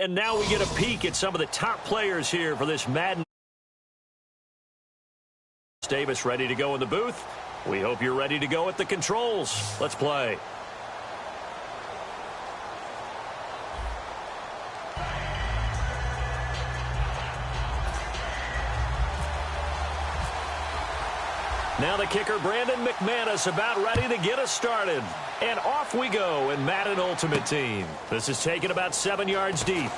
And now we get a peek at some of the top players here for this Madden. Davis ready to go in the booth. We hope you're ready to go at the controls. Let's play. Now the kicker, Brandon McManus, about ready to get us started. And off we go in Madden Ultimate Team. This is taken about 7 yards deep.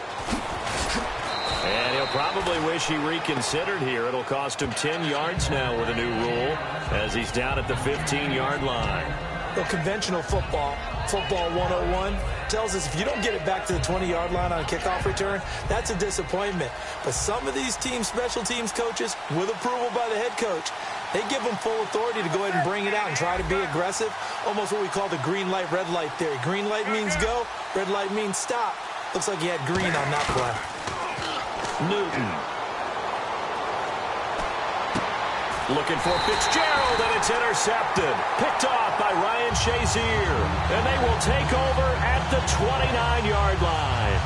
And he'll probably wish he reconsidered here. It'll cost him 10 yards now with a new rule as he's down at the 15-yard line. Well, conventional football 101, tells us if you don't get it back to the 20-yard line on a kickoff return, that's a disappointment. But some of these team special teams coaches, with approval by the head coach, they give them full authority to go ahead and bring it out and try to be aggressive, almost what we call the green light, red light theory. Green light means go, red light means stop. Looks like he had green on that play. Newton. Looking for Fitzgerald, and it's intercepted. Picked off by Ryan Shazier. And they will take over at the 29-yard line.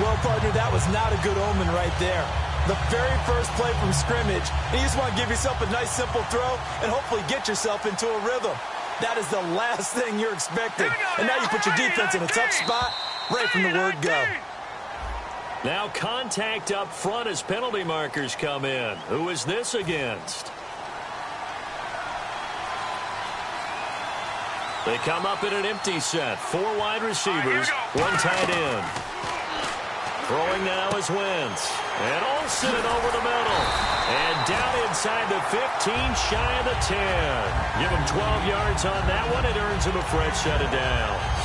Well, partner, that was not a good omen right there. The very first play from scrimmage, and you just want to give yourself a nice, simple throw and hopefully get yourself into a rhythm. That is the last thing you're expecting. And now you put your defense in a tough spot right from the word go. Now contact up front as penalty markers come in. Who is this against? They come up in an empty set. 4 wide receivers, 1 tight end. Throwing now is Wentz. And Olsen over the middle. And down inside the 15, shy of the 10. Give him 12 yards on that one. It earns him a fresh set of downs.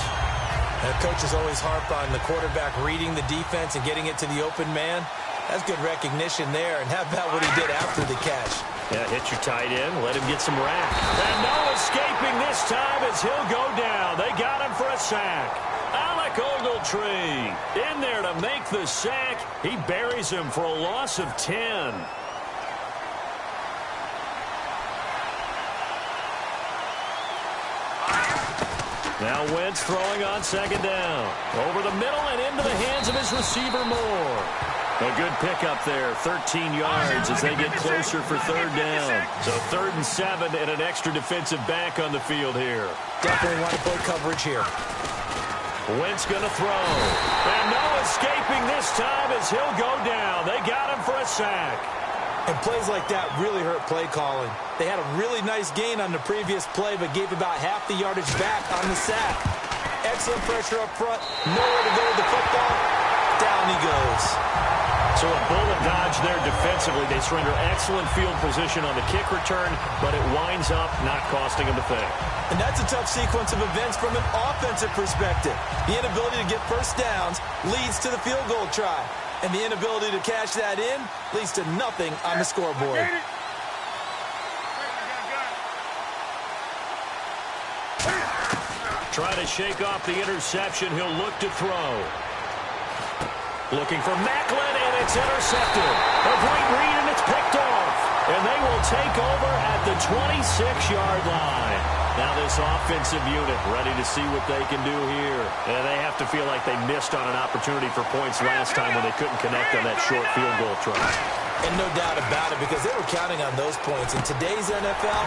And coaches always harp on the quarterback reading the defense and getting it to the open man. That's good recognition there. And how about what he did after the catch? Yeah, hit your tight end. Let him get some rap. And no escaping this time as he'll go down. They got him for a sack. Alec Ogletree in there to make the sack. He buries him for a loss of 10. Now Wentz throwing on second down. Over the middle and into the hands of his receiver Moore. A good pickup there, 13 yards as they get closer for third down. So 3rd and 7 and an extra defensive back on the field here. Definitely want to play coverage here. Wentz going to throw. And no escaping this time as he'll go down. They got him for a sack. And plays like that really hurt play calling. They had a really nice gain on the previous play, but gave about half the yardage back on the sack. Excellent pressure up front. Nowhere to go with the football. Down he goes. So a bullet dodge there defensively. They surrender excellent field position on the kick return, but it winds up not costing them a thing. And that's a tough sequence of events from an offensive perspective. The inability to get first downs leads to the field goal try. And the inability to cash that in leads to nothing on the scoreboard. Try to shake off the interception. He'll look to throw. Looking for Macklin, and it's intercepted. A great read, and it's picked off. And they will take over at the 26-yard line. Now this offensive unit ready to see what they can do here. And they have to feel like they missed on an opportunity for points last time when they couldn't connect on that short field goal try. And no doubt about it, because they were counting on those points. In today's NFL,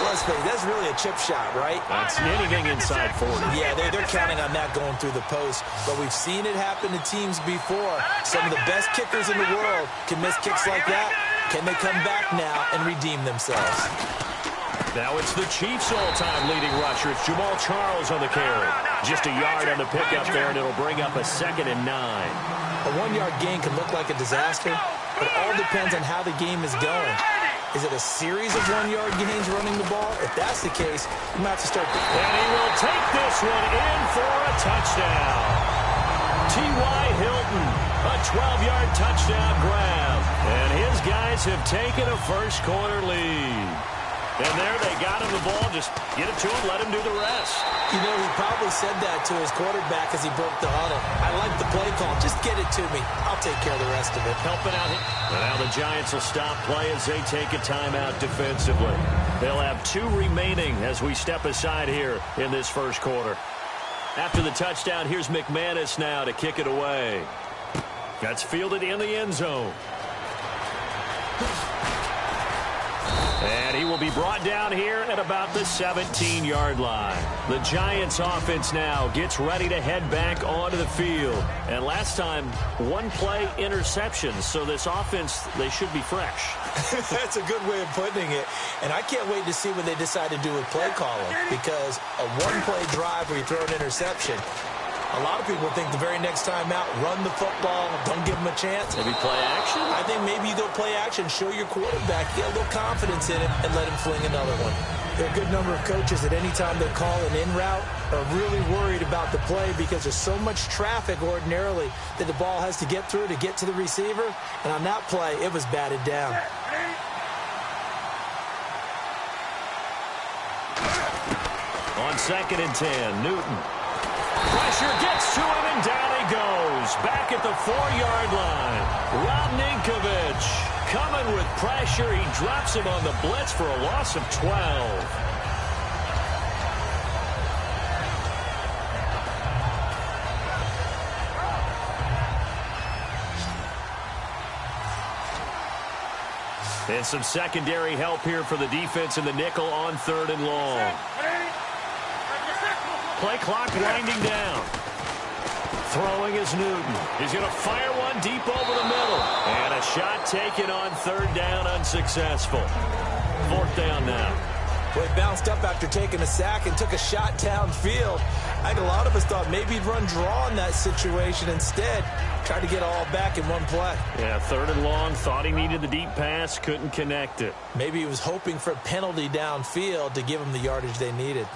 let's face it, that's really a chip shot, right? That's anything inside 40. Yeah, they're counting on that going through the post. But we've seen it happen to teams before. Some of the best kickers in the world can miss kicks like that. Can they come back now and redeem themselves? Now it's the Chiefs' all-time leading rusher. It's Jamal Charles on the carry. Just a yard on the pickup there, and it'll bring up a 2nd and 9. A 1-yard gain can look like a disaster, but it all depends on how the game is going. Is it a series of 1-yard gains running the ball? If that's the case, you might have to start. And he will take this one in for a touchdown. T.Y. Hilton, a 12-yard touchdown grab. And his guys have taken a first-quarter lead. And there they got him the ball. Just get it to him, let him do the rest. You know, he probably said that to his quarterback as he broke the huddle. I like the play call. Just get it to me. I'll take care of the rest of it. Helping out. And now the Giants will stop play as they take a timeout defensively. They'll have 2 remaining as we step aside here in this first quarter. After the touchdown, here's McManus now to kick it away. That's fielded in the end zone. And he will be brought down here at about the 17-yard line. The Giants offense now gets ready to head back onto the field. And last time, one play interception. So this offense, they should be fresh. That's a good way of putting it. And I can't wait to see what they decide to do with play calling, because a one-play drive where you throw an interception, a lot of people think the very next time out, run the football, don't give them a chance. Maybe play action? I think maybe you go play action, show your quarterback, get a little confidence in it, and let him fling another one. There are a good number of coaches that any time they call an in route are really worried about the play because there's so much traffic ordinarily that the ball has to get through to get to the receiver. And on that play, it was batted down. On 2nd and 10, Newton. Pressure gets to him, and down he goes. Back at the 4-yard line. Rob Ninkovich coming with pressure. He drops him on the blitz for a loss of 12. And some secondary help here for the defense in the nickel on 3rd and long. Play clock winding down. Throwing is Newton. He's going to fire one deep over the middle. And a shot taken on 3rd down, unsuccessful. 4th down now. Well, he bounced up after taking a sack and took a shot downfield. I think a lot of us thought maybe he'd run draw in that situation instead. Tried to get all back in one play. Yeah, 3rd and long. Thought he needed the deep pass. Couldn't connect it. Maybe he was hoping for a penalty downfield to give him the yardage they needed.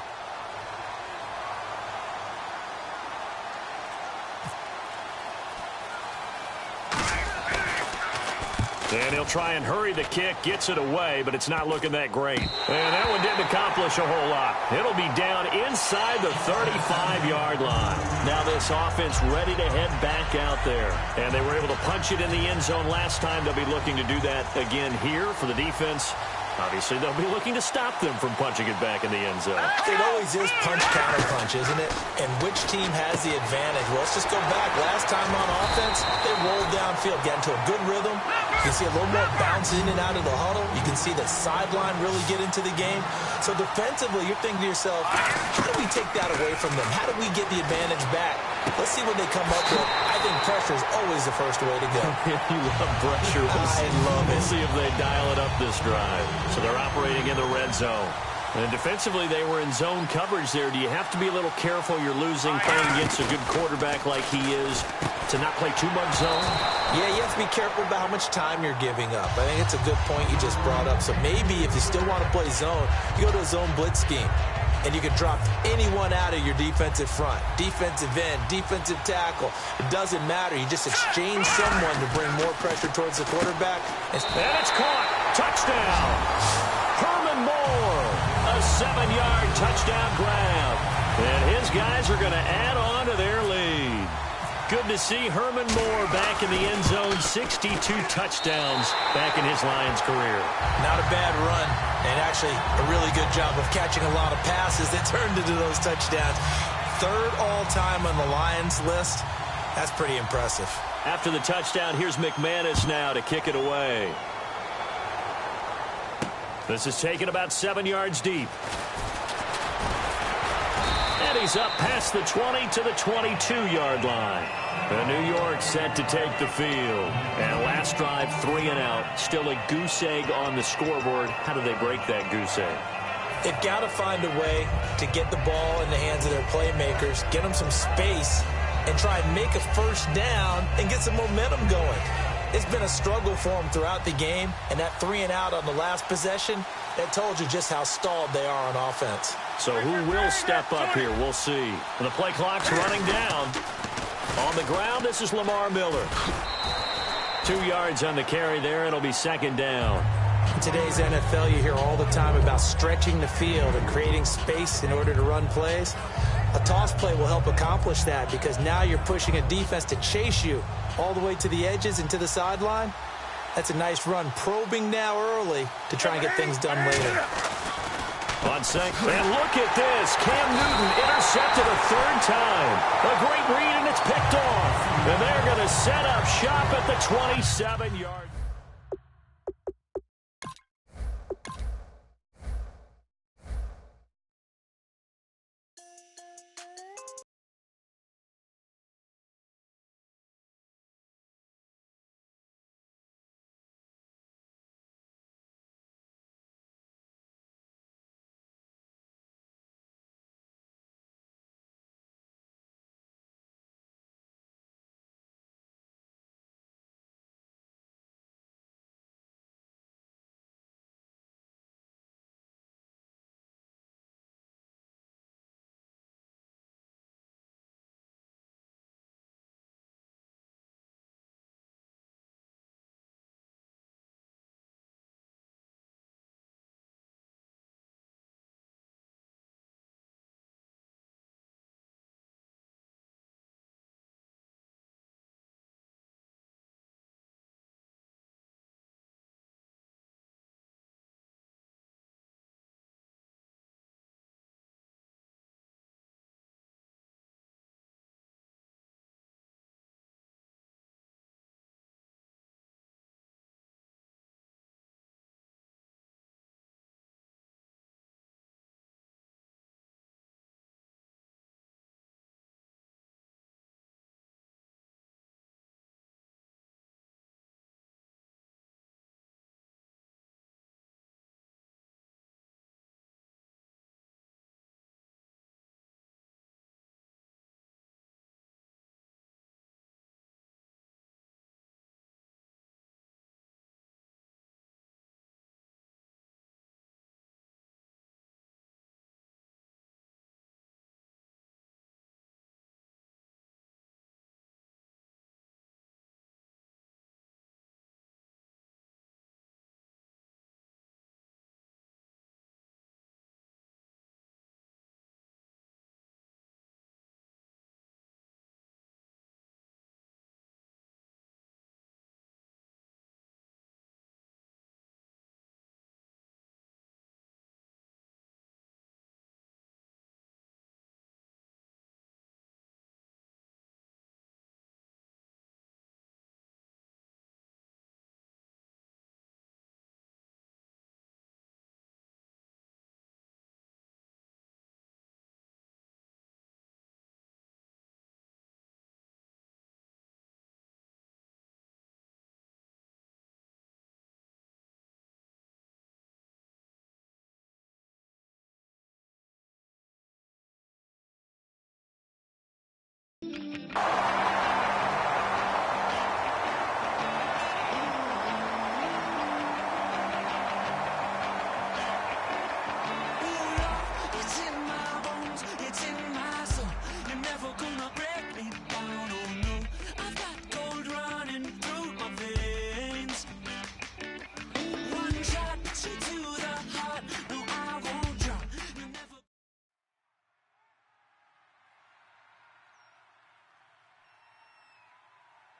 And he'll try and hurry the kick, gets it away, but it's not looking that great. And that one didn't accomplish a whole lot. It'll be down inside the 35-yard line. Now this offense ready to head back out there. And they were able to punch it in the end zone last time. They'll be looking to do that again here for the defense. Obviously, they'll be looking to stop them from punching it back in the end zone. It always is punch-counter-punch, isn't it? And which team has the advantage? Well, let's just go back. Last time on offense, they rolled downfield, got into a good rhythm. You can see a little more bounce in and out of the huddle. You can see the sideline really get into the game. So defensively, you're thinking to yourself, how do we take that away from them? How do we get the advantage back? Let's see what they come up with. I think pressure is always the first way to go. You love pressure. I love it. We'll see if they dial it up this drive. So they're operating in the red zone. And defensively, they were in zone coverage there. Do you have to be a little careful? You're losing, playing against a good quarterback like he is, to not play too much zone? Yeah, you have to be careful about how much time you're giving up. I think it's a good point you just brought up. So maybe if you still want to play zone, you go to a zone blitz scheme. And you can drop anyone out of your defensive front. Defensive end, defensive tackle. It doesn't matter. You just exchange someone to bring more pressure towards the quarterback. And it's caught. Touchdown. Herman Moore. A 7-yard touchdown grab. And his guys are going to add on to their lead. Good to see Herman Moore back in the end zone. 62 touchdowns back in his Lions career. Not a bad run, and actually a really good job of catching a lot of passes that turned into those touchdowns. 3rd all-time on the Lions list. That's pretty impressive. After the touchdown, here's McManus now to kick it away. This is taken about 7 yards deep. And he's up past the 20 to the 22-yard line. And New York set to take the field. And last drive, 3 and out. Still a goose egg on the scoreboard. How do they break that goose egg? They've got to find a way to get the ball in the hands of their playmakers, get them some space, and try and make a first down and get some momentum going. It's been a struggle for them throughout the game, and that 3 and out on the last possession, that told you just how stalled they are on offense. So who will step up here? We'll see. And the play clock's running down. On the ground, this is Lamar Miller. 2 yards on the carry there. It'll be 2nd down. In today's NFL, you hear all the time about stretching the field and creating space in order to run plays. A toss play will help accomplish that because now you're pushing a defense to chase you all the way to the edges and to the sideline. That's a nice run. Probing now early to try and get things done later. On second. And look at this. Cam Newton intercepted a third time. A great read, and it's picked off. And they're going to set up shop at the 27-yard.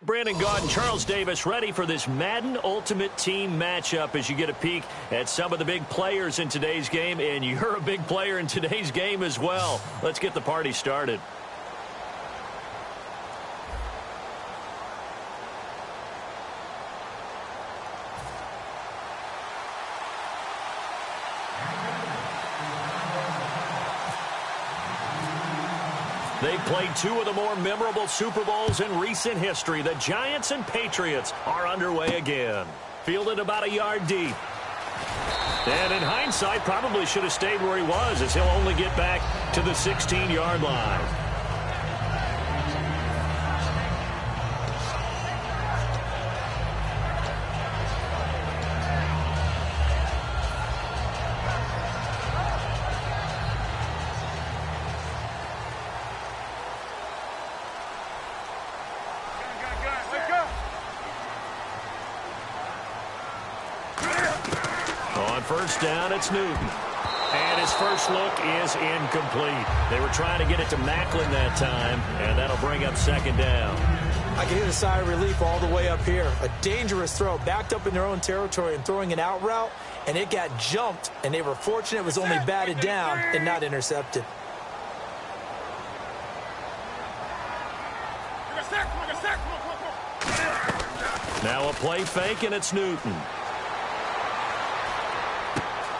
Brandon Gaud and Charles Davis ready for this Madden Ultimate Team matchup as you get a peek at some of the big players in today's game, and you're a big player in today's game as well. Let's get the party started. They've played two of the more memorable Super Bowls in recent history. The Giants and Patriots are underway again. Fielded about a yard deep. And in hindsight, probably should have stayed where he was, as he'll only get back to the 16-yard line. First down, it's Newton. And his first look is incomplete. They were trying to get it to Macklin that time, and that'll bring up second down. I can hear the sigh of relief all the way up here. A dangerous throw, backed up in their own territory and throwing an out route, and it got jumped, and they were fortunate it was only batted down and not intercepted. Now a play fake, and it's Newton.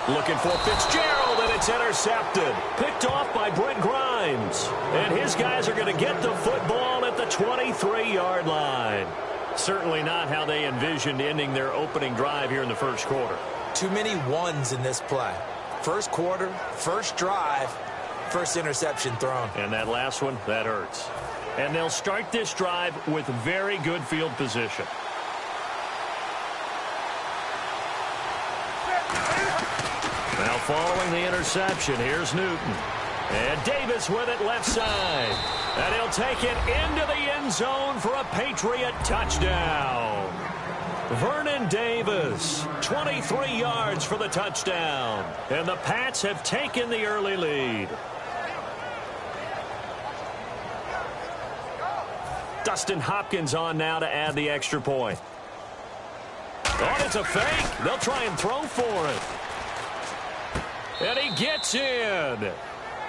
Looking for Fitzgerald, and it's intercepted. Picked off by Brent Grimes. And his guys are going to get the football at the 23-yard line. Certainly not how they envisioned ending their opening drive here in the first quarter. Too many ones in this play. First quarter, first drive, first interception thrown. And that last one, that hurts. And they'll start this drive with very good field position. Now following the interception, here's Newton. And Davis with it left side. And he'll take it into the end zone for a Patriot touchdown. Vernon Davis, 23 yards for the touchdown. And the Pats have taken the early lead. Dustin Hopkins on now to add the extra point. Oh, it's a fake. They'll try and throw for it. And he gets in.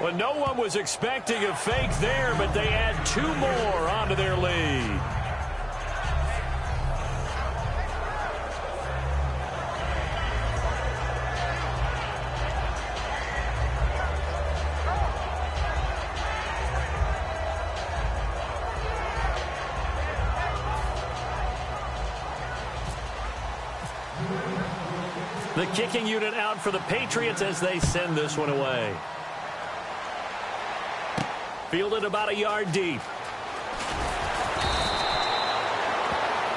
Well, no one was expecting a fake there, but they add two more onto their lead. The kicking unit out for the Patriots as they send this one away. Fielded about a yard deep.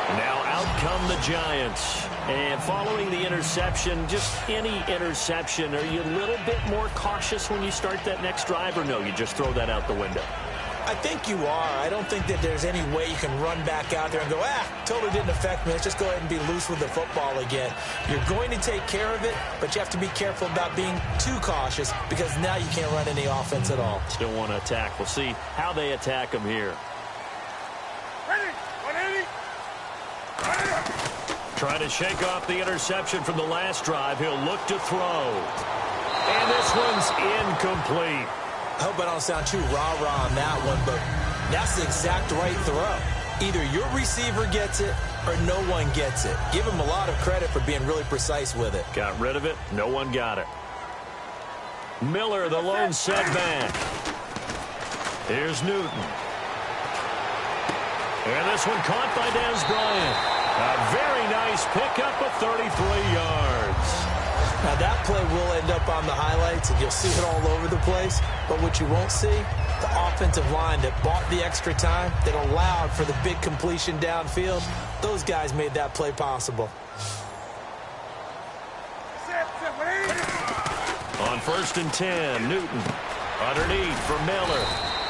Now out come the Giants. And following the interception, just any interception, are you a little bit more cautious when you start that next drive, or no, you just throw that out the window? I think you are. I don't think that there's any way you can run back out there and go, totally didn't affect me. Let's just go ahead and be loose with the football again. You're going to take care of it, but you have to be careful about being too cautious because now you can't run any offense at all. Still want to attack. We'll see how they attack them here. Ready, 180. Trying to shake off the interception from the last drive. He'll look to throw. And this one's incomplete. I hope I don't sound too rah-rah on that one, but that's the exact right throw. Either your receiver gets it or no one gets it. Give him a lot of credit for being really precise with it. Got rid of it. No one got it. Miller, the lone setback. Here's Newton. And this one caught by Dez Bryant. A very nice pickup of 33 yards. Now, that play will end up on the highlights, and you'll see it all over the place. But what you won't see, the offensive line that bought the extra time, that allowed for the big completion downfield, those guys made that play possible. On 1st and 10, Newton underneath for Miller.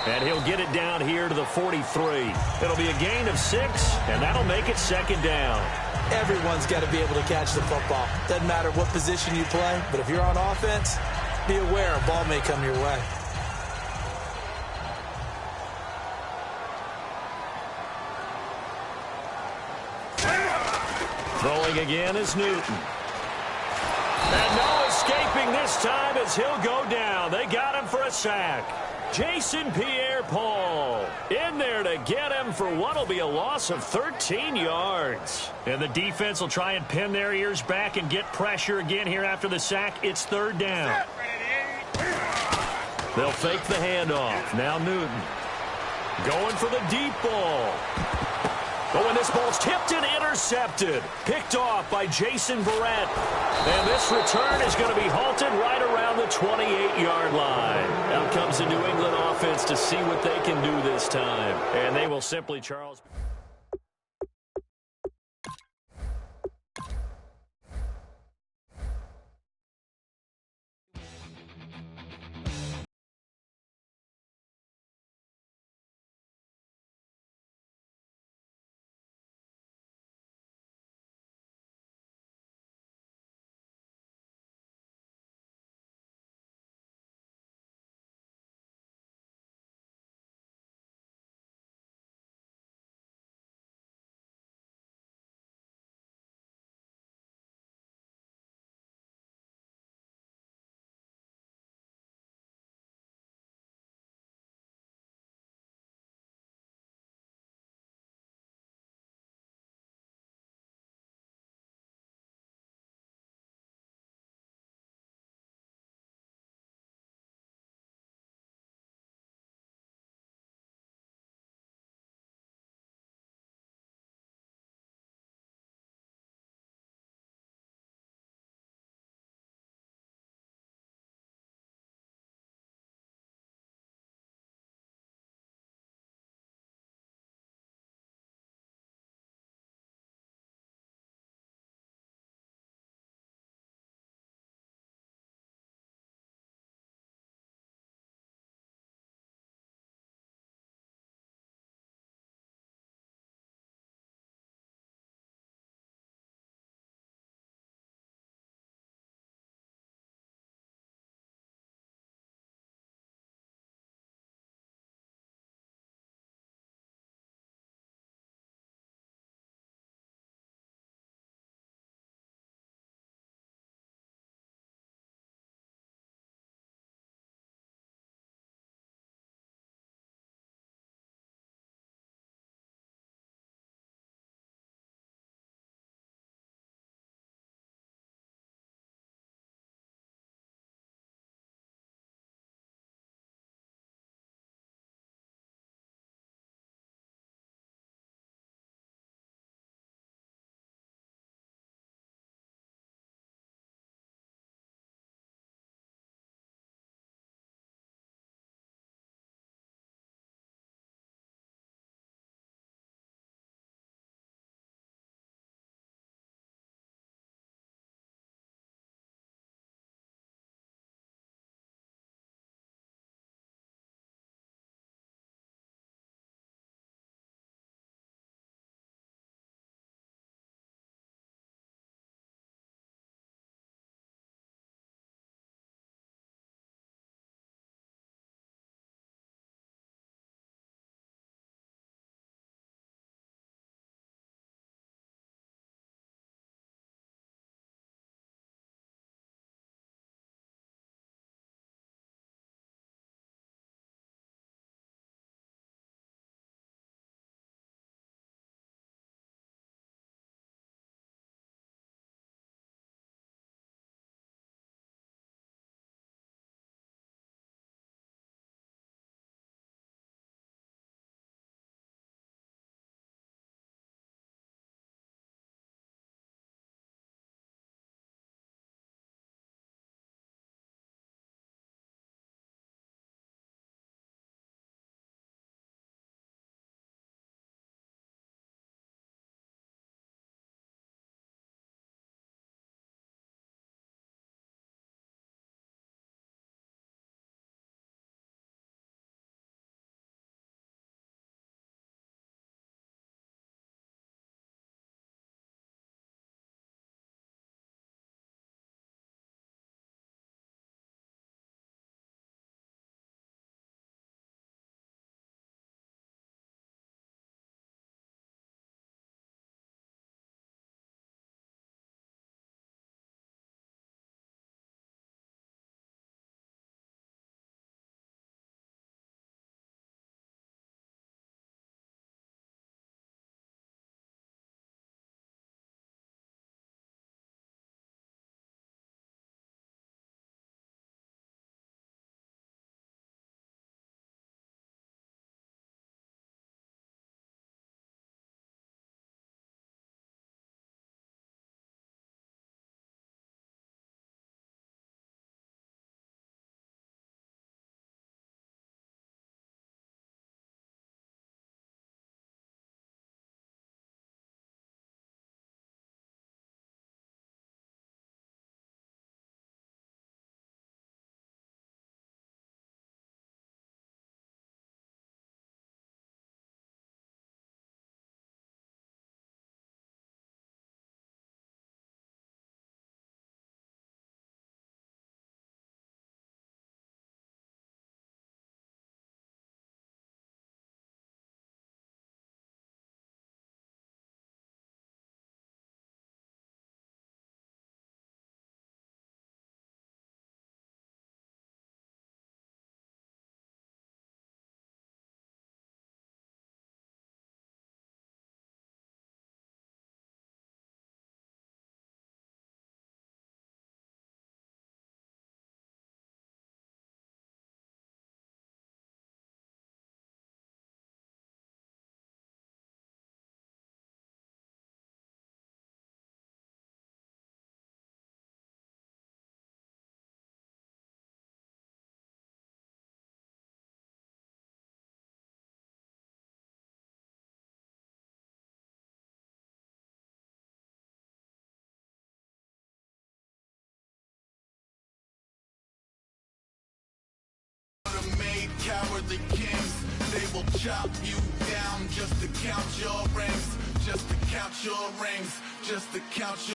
And he'll get it down here to the 43. It'll be a gain of 6, and that'll make it second down. Everyone's got to be able to catch the football. Doesn't matter what position you play, but if you're on offense, be aware a ball may come your way. Throwing again is Newton. And no escaping this time as he'll go down. They got him for a sack. Jason Pierre-Paul in there to get him for what will be a loss of 13 yards. And the defense will try and pin their ears back and get pressure again here after the sack. It's third down. They'll fake the handoff. Now Newton going for the deep ball. But when this ball's tipped and intercepted, picked off by Jason Barrett. And this return is going to be halted right around the 28-yard line. Out comes the New England offense to see what they can do this time. And they will simply, Charles... cowardly kings. They will chop you down just to count your rings, just to count your rings, just to count your